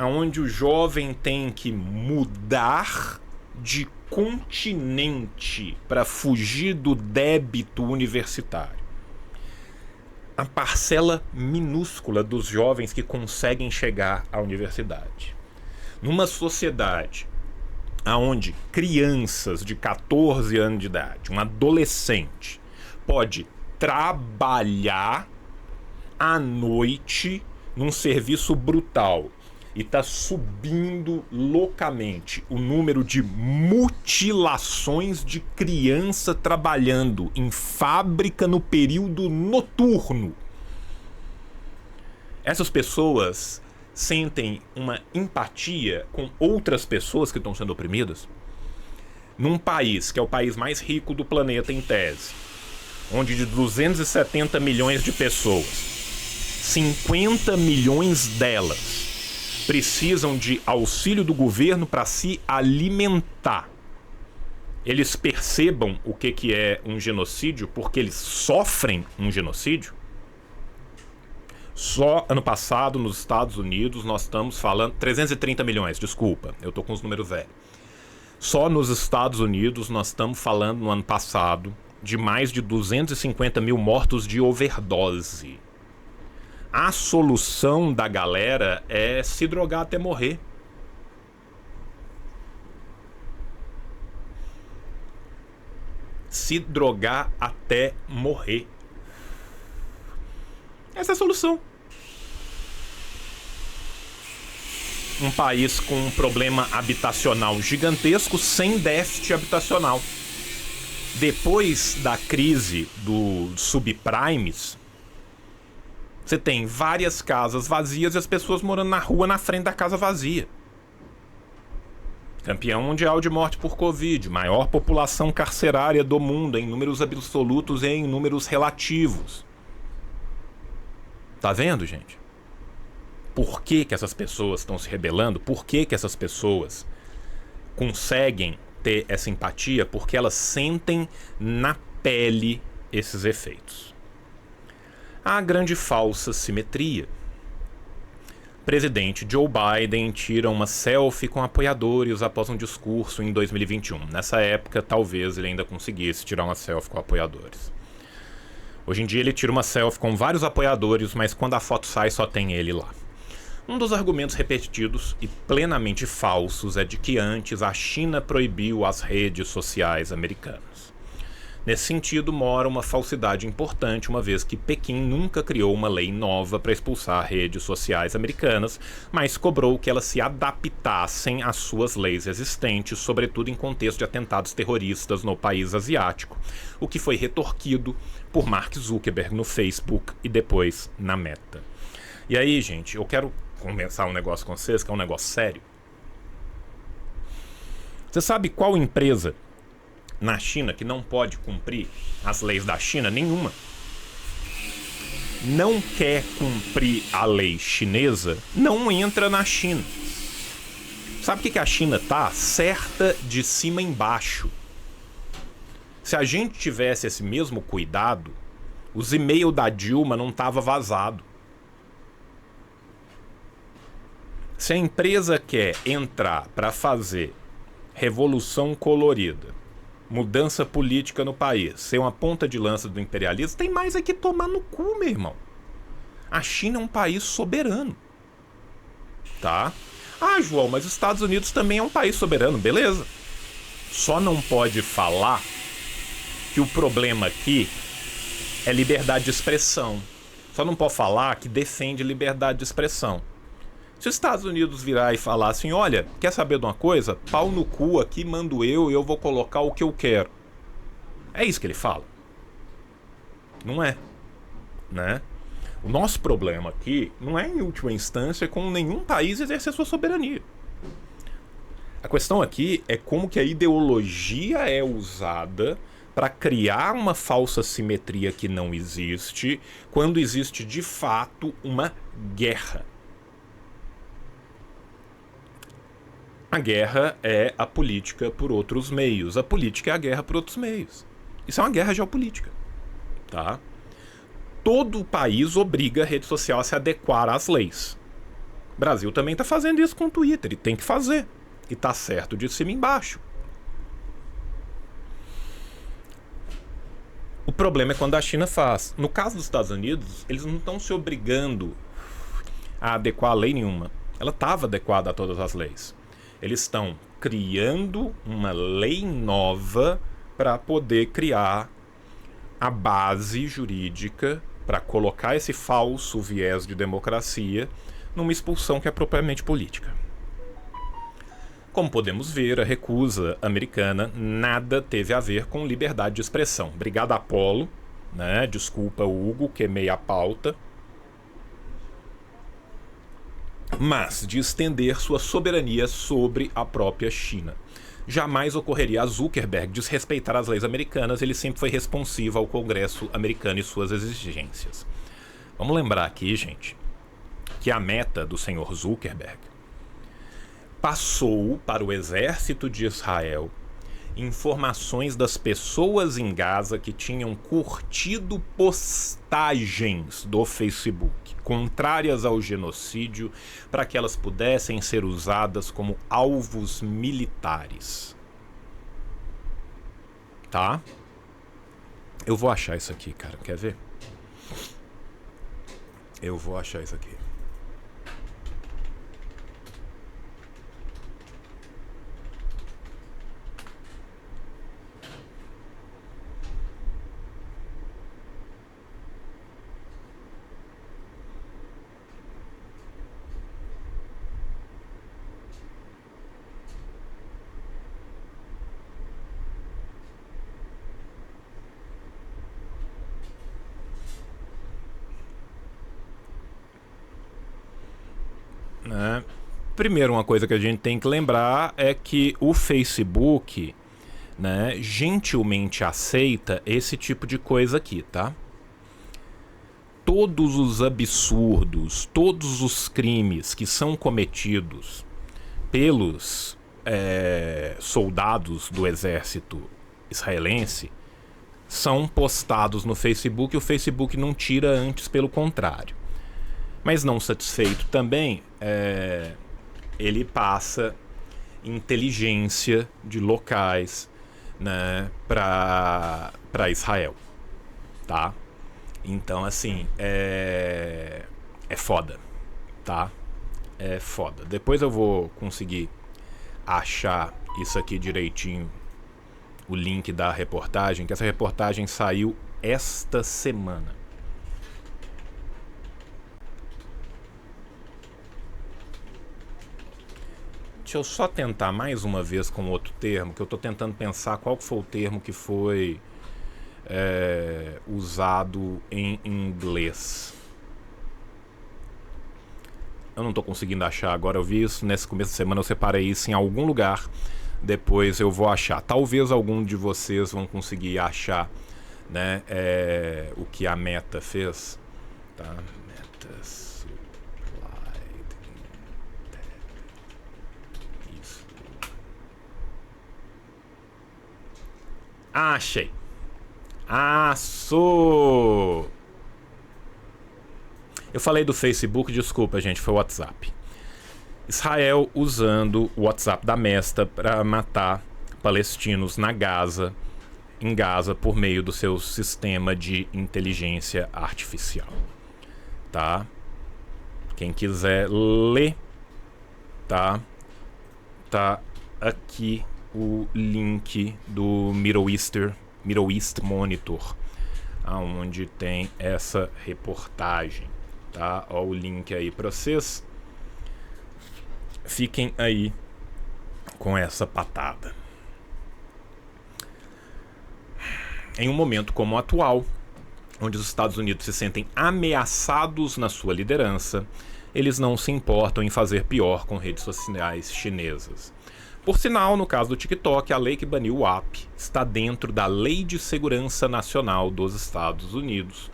onde o jovem tem que mudar de continente para fugir do débito universitário, a parcela minúscula dos jovens que conseguem chegar à universidade, numa sociedade onde crianças de 14 anos de idade, um adolescente, pode trabalhar à noite num serviço brutal e está subindo loucamente o número de mutilações de criança trabalhando em fábrica no período noturno. Essas pessoas sentem uma empatia com outras pessoas que estão sendo oprimidas num país que é o país mais rico do planeta em tese, onde de 270 milhões de pessoas, 50 milhões delas precisam de auxílio do governo para se alimentar. Eles percebam o que é um genocídio porque eles sofrem um genocídio. Só ano passado nos Estados Unidos nós estamos falando 330 milhões, desculpa, eu tô com os números velhos. Só nos Estados Unidos nós estamos falando no ano passado de mais de 250 mil mortos de overdose. A solução da galera é se drogar até morrer. Se drogar até morrer. Essa é a solução. Um país com um problema habitacional gigantesco, sem déficit habitacional. Depois da crise dos subprimes, você tem várias casas vazias e as pessoas morando na rua na frente da casa vazia. Campeão mundial de morte por Covid, maior população carcerária do mundo em números absolutos e em números relativos. Tá vendo, gente? por que essas pessoas estão se rebelando, por que essas pessoas conseguem ter essa empatia, porque elas sentem na pele esses efeitos. A grande falsa simetria. Presidente Joe Biden tira uma selfie com apoiadores após um discurso em 2021. Nessa época, talvez ele ainda conseguisse tirar uma selfie com apoiadores. Hoje em dia ele tira uma selfie com vários apoiadores, mas quando a foto sai só tem ele lá. Um dos argumentos repetidos e plenamente falsos é de que antes a China proibiu as redes sociais americanas. Nesse sentido, mora uma falsidade importante, uma vez que Pequim nunca criou uma lei nova para expulsar redes sociais americanas, mas cobrou que elas se adaptassem às suas leis existentes, sobretudo em contexto de atentados terroristas no país asiático, o que foi retorquido por Mark Zuckerberg no Facebook e depois na Meta. E aí, gente, eu quero conversar um negócio com vocês, que é um negócio sério. Você sabe qual empresa na China que não pode cumprir as leis da China? Nenhuma. Não quer cumprir a lei chinesa, não entra na China. Sabe o que a China tá? Certa de cima embaixo. Se a gente tivesse esse mesmo cuidado, os e-mails da Dilma não tava vazado. Se a empresa quer entrar para fazer revolução colorida, mudança política no país, ser uma ponta de lança do imperialismo, tem mais é que tomar no cu, meu irmão. A China é um país soberano. Tá? Ah, João, mas os Estados Unidos também é um país soberano, beleza. Só não pode falar que o problema aqui é liberdade de expressão. Só não pode falar que defende liberdade de expressão. Se os Estados Unidos virar e falar assim, olha, quer saber de uma coisa? Pau no cu aqui, mando eu vou colocar o que eu quero. É isso que ele fala. Não é, né? O nosso problema aqui não é, em última instância, com nenhum país exercer sua soberania. A questão aqui é como que a ideologia é usada para criar uma falsa simetria que não existe, quando existe de fato uma guerra. A guerra é a política por outros meios. A política é a guerra por outros meios. Isso é uma guerra geopolítica, tá? Todo país obriga a rede social a se adequar às leis. O Brasil também está fazendo isso com o Twitter, e tem que fazer. E tá certo de cima e embaixo. O problema é quando a China faz. No caso dos Estados Unidos, eles não estão se obrigando a adequar a lei nenhuma. Ela estava adequada a todas as leis. Eles estão criando uma lei nova para poder criar a base jurídica para colocar esse falso viés de democracia numa expulsão que é propriamente política. Como podemos ver, a recusa americana nada teve a ver com liberdade de expressão. Obrigado, Apolo, né? Desculpa, Hugo, queimei a pauta. Mas de estender sua soberania sobre a própria China. Jamais ocorreria a Zuckerberg desrespeitar as leis americanas, ele sempre foi responsivo ao Congresso americano e suas exigências. Vamos lembrar aqui, gente, que a meta do senhor Zuckerberg passou para o exército de Israel informações das pessoas em Gaza que tinham curtido postagens do Facebook contrárias ao genocídio para que elas pudessem ser usadas como alvos militares. Tá? Eu vou achar isso aqui, cara. Quer ver? Eu vou achar isso aqui. Né? Primeiro, uma coisa que a gente tem que lembrar é que o Facebook, né, gentilmente aceita esse tipo de coisa aqui, tá? todos os absurdos, todos os crimes que são cometidos pelos soldados do exército israelense são postados no Facebook, e o Facebook não tira antes, pelo contrário. Mas não satisfeito também, ele passa inteligência de locais, né, para Israel, tá? Então, assim, é foda, tá? É foda. Depois eu vou conseguir achar isso aqui direitinho, o link da reportagem, que essa reportagem saiu esta semana. Deixa eu só tentar mais uma vez com outro termo, que eu tô tentando pensar qual foi o termo que foi usado em inglês. Eu não tô conseguindo achar agora, eu vi isso nesse começo de semana, eu separei isso em algum lugar, depois eu vou achar. Talvez algum de vocês vão conseguir achar, né, o que a Meta fez, tá? Meta Supply. Isso. Achei. Aço! Eu falei do Facebook, desculpa, gente, foi o WhatsApp. Israel usando o WhatsApp da Mesta para matar palestinos em Gaza, por meio do seu sistema de inteligência artificial. Tá? Quem quiser ler, tá? Tá aqui o link do Middle East Monitor, aonde tem essa reportagem, tá? Ó, o link aí para vocês. Fiquem aí com essa patada. Em um momento como o atual, onde os Estados Unidos se sentem ameaçados na sua liderança, eles não se importam em fazer pior com redes sociais chinesas. Por sinal, no caso do TikTok, a lei que baniu o app está dentro da Lei de Segurança Nacional dos Estados Unidos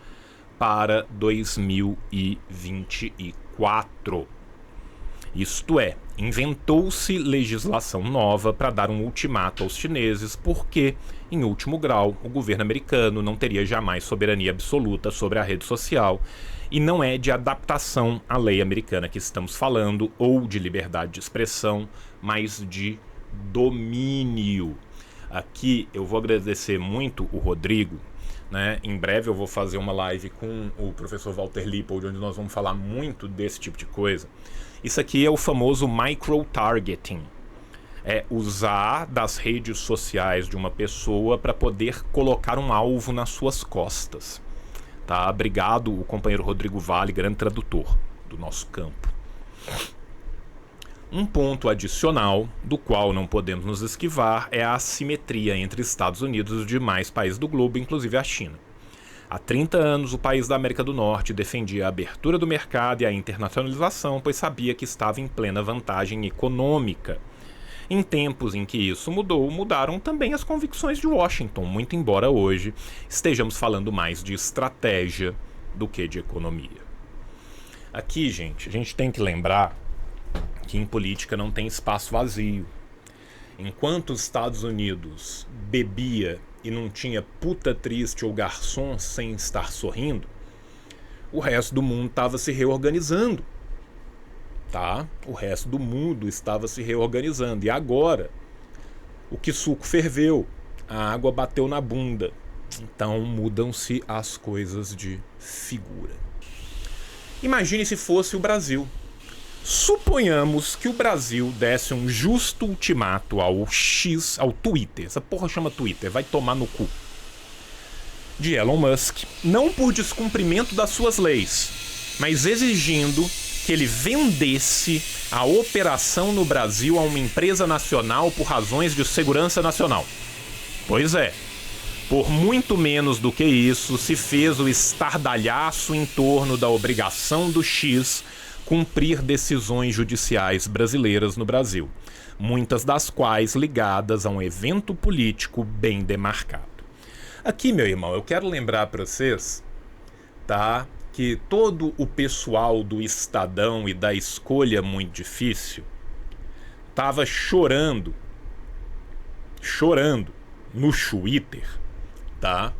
para 2024. Isto é, inventou-se legislação nova para dar um ultimato aos chineses, porque, em último grau, o governo americano não teria jamais soberania absoluta sobre a rede social, e não é de adaptação à lei americana que estamos falando, ou de liberdade de expressão, mas de domínio. Aqui eu vou agradecer muito o Rodrigo, né? Em breve eu vou fazer uma live com o professor Walter Lippold, onde nós vamos falar muito desse tipo de coisa. Isso aqui é o famoso micro-targeting. É usar das redes sociais de uma pessoa para poder colocar um alvo nas suas costas. Tá? Obrigado, o companheiro Rodrigo Vale, grande tradutor do nosso campo. Um ponto adicional, do qual não podemos nos esquivar, é a assimetria entre Estados Unidos e os demais países do globo, inclusive a China. Há 30 anos, o país da América do Norte defendia a abertura do mercado e a internacionalização, pois sabia que estava em plena vantagem econômica. Em tempos em que isso mudou, mudaram também as convicções de Washington, muito embora hoje estejamos falando mais de estratégia do que de economia. Aqui, gente, a gente tem que lembrar que em política não tem espaço vazio. Enquanto os Estados Unidos bebia e não tinha puta triste ou garçom sem estar sorrindo, o resto do mundo estava se reorganizando. Tá? O resto do mundo estava se reorganizando. E agora, o que suco ferveu, a água bateu na bunda. Então mudam-se as coisas de figura. Imagine se fosse o Brasil. Suponhamos que o Brasil desse um justo ultimato ao Twitter. Essa porra chama Twitter, vai tomar no cu. De Elon Musk, não por descumprimento das suas leis, mas exigindo que ele vendesse a operação no Brasil a uma empresa nacional por razões de segurança nacional. Pois é, por muito menos do que isso, se fez o estardalhaço em torno da obrigação do X cumprir decisões judiciais brasileiras no Brasil, muitas das quais ligadas a um evento político bem demarcado. Aqui, meu irmão, eu quero lembrar para vocês, tá, que todo o pessoal do Estadão e da Escolha Muito Difícil tava chorando no Twitter, tá?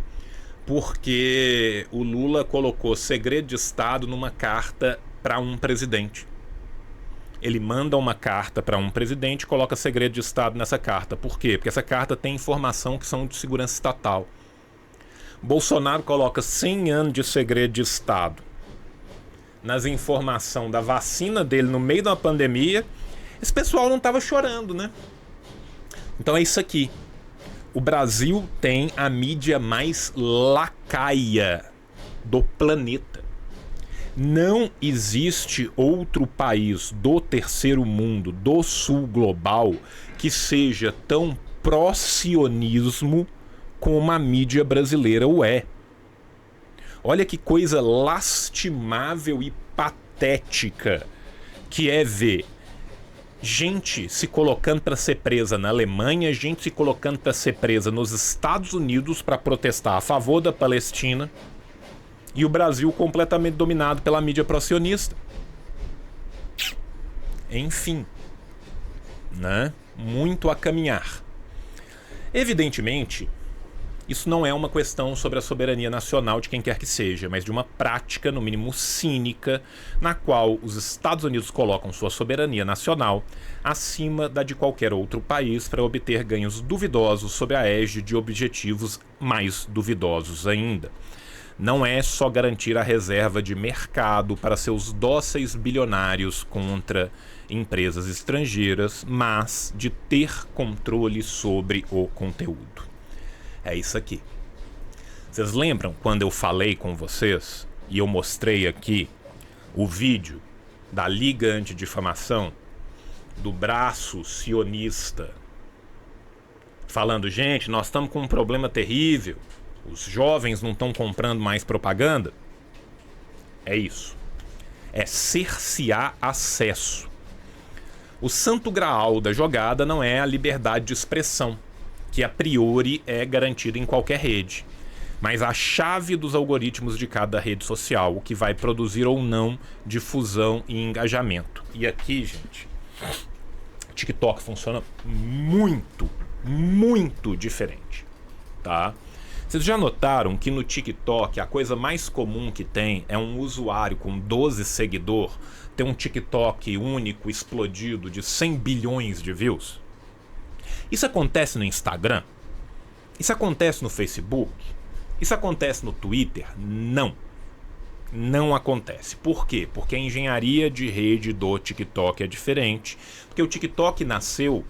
Porque o Lula colocou segredo de Estado numa carta para um presidente. Ele manda uma carta para um presidente e coloca segredo de Estado nessa carta. Por quê? Porque essa carta tem informação que são de segurança estatal. Bolsonaro coloca 100 anos de segredo de Estado nas informações da vacina dele no meio de uma pandemia. Esse pessoal não estava chorando, né? Então é isso aqui. O Brasil tem a mídia mais lacaia do planeta. Não existe outro país do terceiro mundo, do sul global, que seja tão pró-sionismo como a mídia brasileira o é. Olha que coisa lastimável e patética que é ver gente se colocando para ser presa na Alemanha, gente se colocando para ser presa nos Estados Unidos para protestar a favor da Palestina, e o Brasil completamente dominado pela mídia pró-sionista. Enfim, né? Muito a caminhar. Evidentemente, isso não é uma questão sobre a soberania nacional de quem quer que seja, mas de uma prática, no mínimo cínica, na qual os Estados Unidos colocam sua soberania nacional acima da de qualquer outro país para obter ganhos duvidosos sob a égide de objetivos mais duvidosos ainda. Não é só garantir a reserva de mercado para seus dóceis bilionários contra empresas estrangeiras, mas de ter controle sobre o conteúdo. É isso aqui. Vocês lembram quando eu falei com vocês e eu mostrei aqui o vídeo da Liga Antidifamação, do braço sionista, falando, gente, nós estamos com um problema terrível, os jovens não estão comprando mais propaganda? É isso. É cercear acesso. O santo graal da jogada não é a liberdade de expressão, que a priori é garantida em qualquer rede, mas a chave dos algoritmos de cada rede social, o que vai produzir ou não difusão e engajamento. E aqui, gente, TikTok funciona muito diferente, tá? Vocês já notaram que no TikTok a coisa mais comum que tem é um usuário com 12 seguidores ter um TikTok único explodido de 100 bilhões de views? Isso acontece no Instagram? Isso acontece no Facebook? Isso acontece no Twitter? Não. Não acontece. Por quê? Porque a engenharia de rede do TikTok é diferente. Porque o TikTok nasceu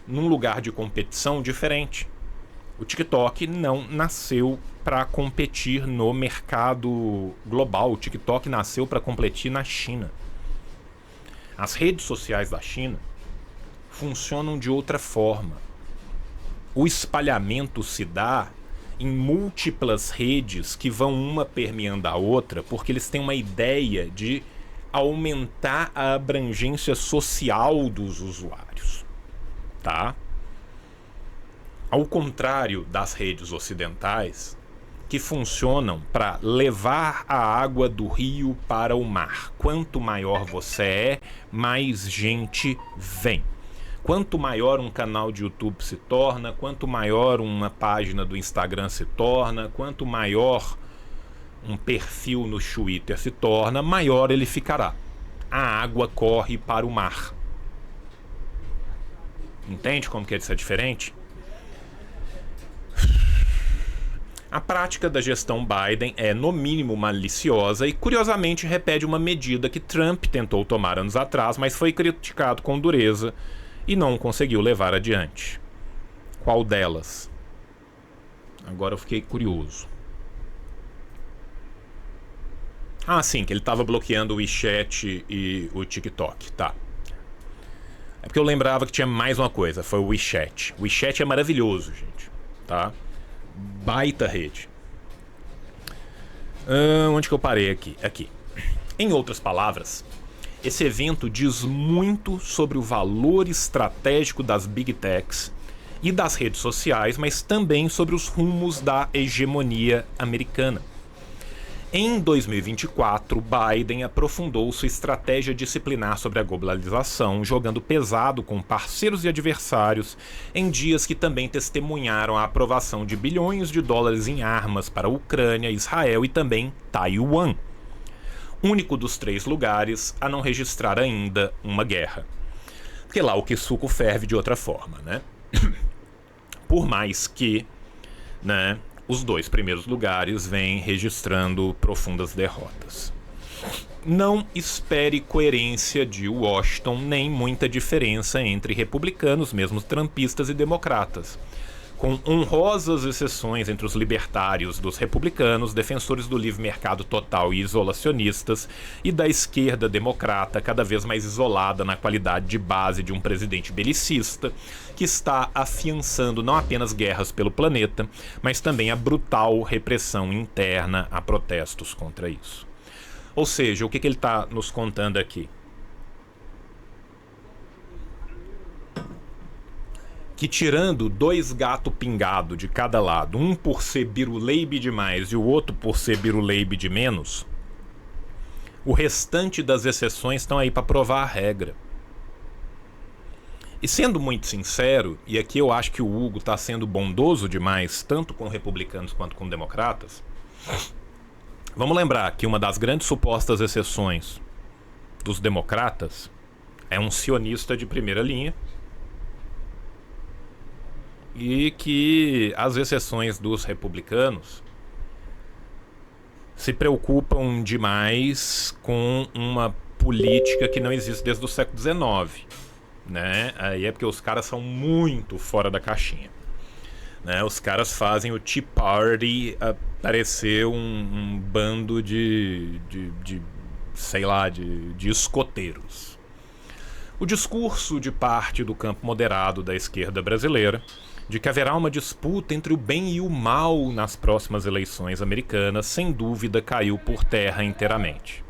num lugar de competição diferente. O TikTok não nasceu para competir no mercado global. O TikTok nasceu para competir na China. As redes sociais da China funcionam de outra forma. O espalhamento se dá em múltiplas redes que vão uma permeando a outra, porque eles têm uma ideia de aumentar a abrangência social dos usuários, tá? Ao contrário das redes ocidentais, que funcionam para levar a água do rio para o mar. Quanto maior você é, mais gente vem. Quanto maior um canal de YouTube se torna, quanto maior uma página do Instagram se torna, quanto maior um perfil no Twitter se torna, maior ele ficará. A água corre para o mar. Entende como que isso é diferente? A prática da gestão Biden é, no mínimo, maliciosa e, curiosamente, repete uma medida que Trump tentou tomar anos atrás, mas foi criticado com dureza e não conseguiu levar adiante. Qual delas? Agora eu fiquei curioso. Ah, sim, que ele estava bloqueando o WeChat e o TikTok, tá. É porque eu lembrava que tinha mais uma coisa, foi o WeChat. O WeChat é maravilhoso, gente, tá? Baita rede. Onde que eu parei aqui? Aqui. Em outras palavras, esse evento diz muito sobre o valor estratégico das Big Techs e das redes sociais, mas também sobre os rumos da hegemonia americana. Em 2024, Biden aprofundou sua estratégia disciplinar sobre a globalização, jogando pesado com parceiros e adversários em dias que também testemunharam a aprovação de bilhões de dólares em armas para a Ucrânia, Israel e também Taiwan, único dos 3 lugares a não registrar ainda uma guerra. Porque lá o que suco ferve de outra forma, né? Por mais que, né, os 2 primeiros lugares vêm registrando profundas derrotas. Não espere coerência de Washington, nem muita diferença entre republicanos, mesmo trumpistas e democratas, com honrosas exceções entre os libertários dos republicanos, defensores do livre mercado total e isolacionistas, e da esquerda democrata, cada vez mais isolada na qualidade de base de um presidente belicista, que está afiançando não apenas guerras pelo planeta, mas também a brutal repressão interna a protestos contra isso. Ou seja, o que ele está nos contando aqui? Que tirando 2 gatos pingados de cada lado, um por ser biruleibe demais e o outro por ser biruleibe de menos, o restante das exceções estão aí para provar a regra. E sendo muito sincero, e aqui eu acho que o Hugo está sendo bondoso demais, tanto com republicanos quanto com democratas, vamos lembrar que uma das grandes supostas exceções dos democratas é um sionista de primeira linha, e que as exceções dos republicanos se preocupam demais com uma política que não existe desde o século XIX, né? Aí é porque os caras são muito fora da caixinha, né? Os caras fazem o Tea Party parecer um bando de sei lá, de escoteiros. O discurso de parte do campo moderado da esquerda brasileira de que haverá uma disputa entre o bem e o mal nas próximas eleições americanas, sem dúvida caiu por terra inteiramente.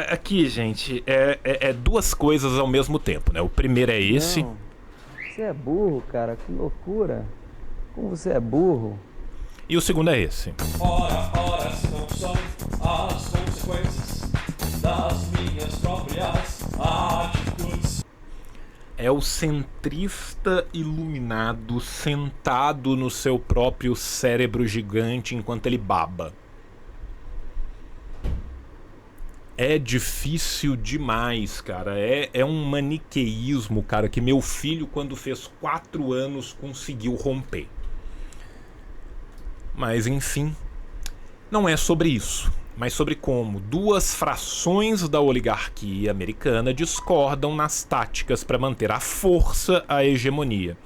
Aqui, gente, é 2 coisas ao mesmo tempo, né? O primeiro é esse. Não, você é burro, cara, que loucura. Como você é burro. E o segundo é esse. Ora, não são as consequências das minhas próprias atitudes. É o centrista iluminado sentado no seu próprio cérebro gigante enquanto ele baba. É difícil demais, cara. É um maniqueísmo, cara, que meu filho, quando fez 4 anos, conseguiu romper. Mas, enfim, não é sobre isso, mas sobre como 2 frações da oligarquia americana discordam nas táticas para manter à força a hegemonia,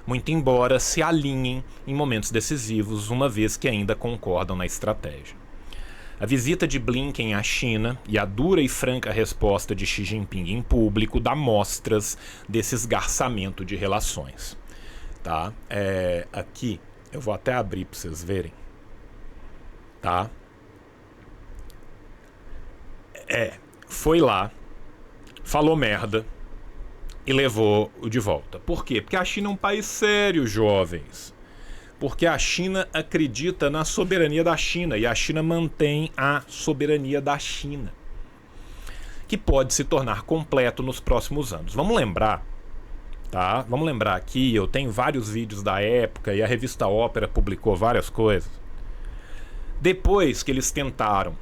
muito embora se alinhem em momentos decisivos, uma vez que ainda concordam na estratégia. A visita de Blinken à China e a dura e franca resposta de Xi Jinping em público dá mostras desse esgarçamento de relações. Tá? Aqui, eu vou até abrir para vocês verem. Tá? Foi lá, falou merda e levou o de volta. Por quê? Porque a China é um país sério, jovens. Porque a China acredita na soberania da China e a China mantém a soberania da China, que pode se tornar completo nos próximos anos. Vamos lembrar, tá? Vamos lembrar aqui, eu tenho vários vídeos da época e a revista Ópera publicou várias coisas. Depois que eles tentaram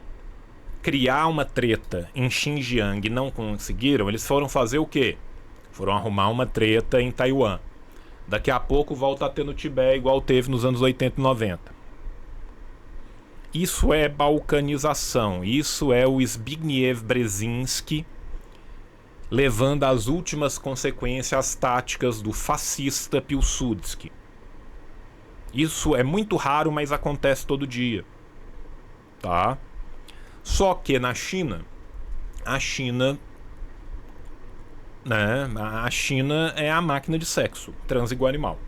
criar uma treta em Xinjiang e não conseguiram, eles foram fazer o quê? Foram arrumar uma treta em Taiwan. Daqui a pouco volta a ter no Tibete igual teve nos anos 80 e 90. Isso é balcanização, isso é o Zbigniew Brzezinski levando às últimas consequências as táticas do fascista Pilsudski. Isso é muito raro, mas acontece todo dia. Tá? Só que na China, a China é a máquina de sexo, trans igual animal.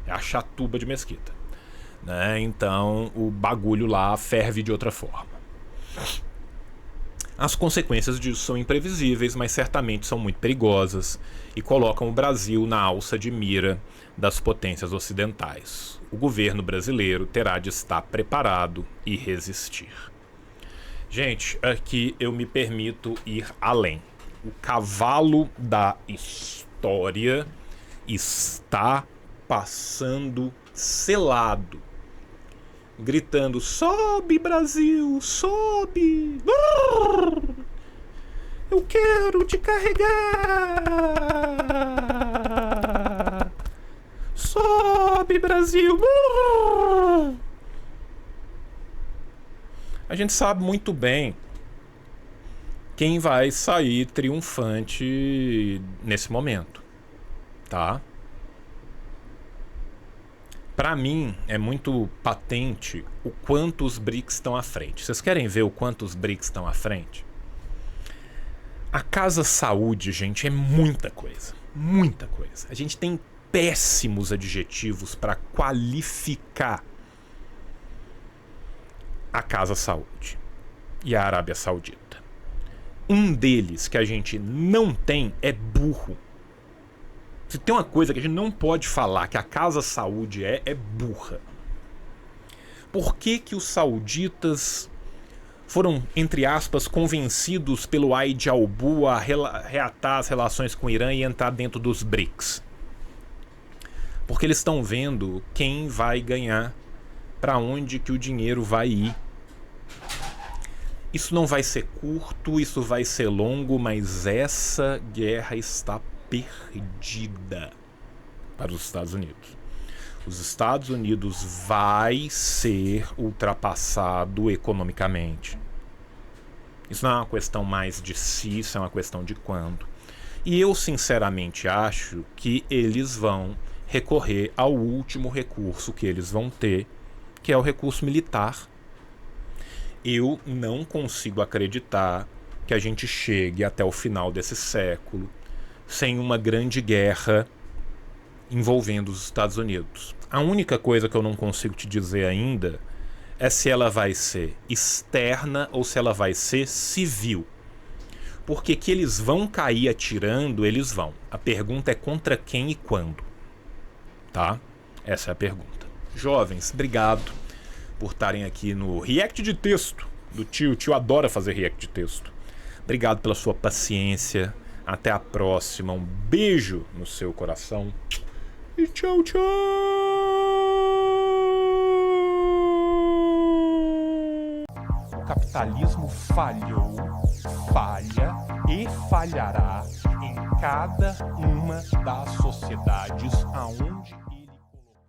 É a chatuba de mesquita. Né? Então o bagulho lá ferve de outra forma. As consequências disso são imprevisíveis, mas certamente são muito perigosas e colocam o Brasil na alça de mira das potências ocidentais. O governo brasileiro terá de estar preparado e resistir. Gente, aqui eu me permito ir além. O cavalo da história está passando selado, gritando: sobe, Brasil, sobe! Eu quero te carregar! Sobe, Brasil! A gente sabe muito bem quem vai sair triunfante nesse momento, tá? Para mim, é muito patente o quanto os BRICS estão à frente. Vocês querem ver o quanto os BRICS estão à frente? A Casa Saúde, gente, é muita coisa. Muita coisa. A gente tem péssimos adjetivos para qualificar a Casa Saúde e a Arábia Saudita. Um deles que a gente não tem é burro. Se tem uma coisa que a gente não pode falar que a Casa Saúde é burra. Por que os sauditas foram, entre aspas, convencidos pelo Eid al-Bu a reatar as relações com o Irã e entrar dentro dos BRICS? Porque eles estão vendo quem vai ganhar, para onde que o dinheiro vai ir. Isso não vai ser curto, isso vai ser longo, mas essa guerra está perdida para os Estados Unidos. Os Estados Unidos vai ser ultrapassado economicamente. Isso não é uma questão mais de se, isso é uma questão de quando. E eu sinceramente acho que eles vão recorrer ao último recurso que eles vão ter, que é o recurso militar. Eu não consigo acreditar que a gente chegue até o final desse século sem uma grande guerra envolvendo os Estados Unidos. A única coisa que eu não consigo te dizer ainda é se ela vai ser externa ou se ela vai ser civil. Porque que eles vão cair atirando, eles vão. A pergunta é contra quem e quando. Tá? Essa é a pergunta. Jovens, obrigado por estarem aqui no react de texto do tio. O tio adora fazer react de texto. Obrigado pela sua paciência. Até a próxima. Um beijo no seu coração. E tchau, tchau. O capitalismo falhou, falha e falhará em cada uma das sociedades aonde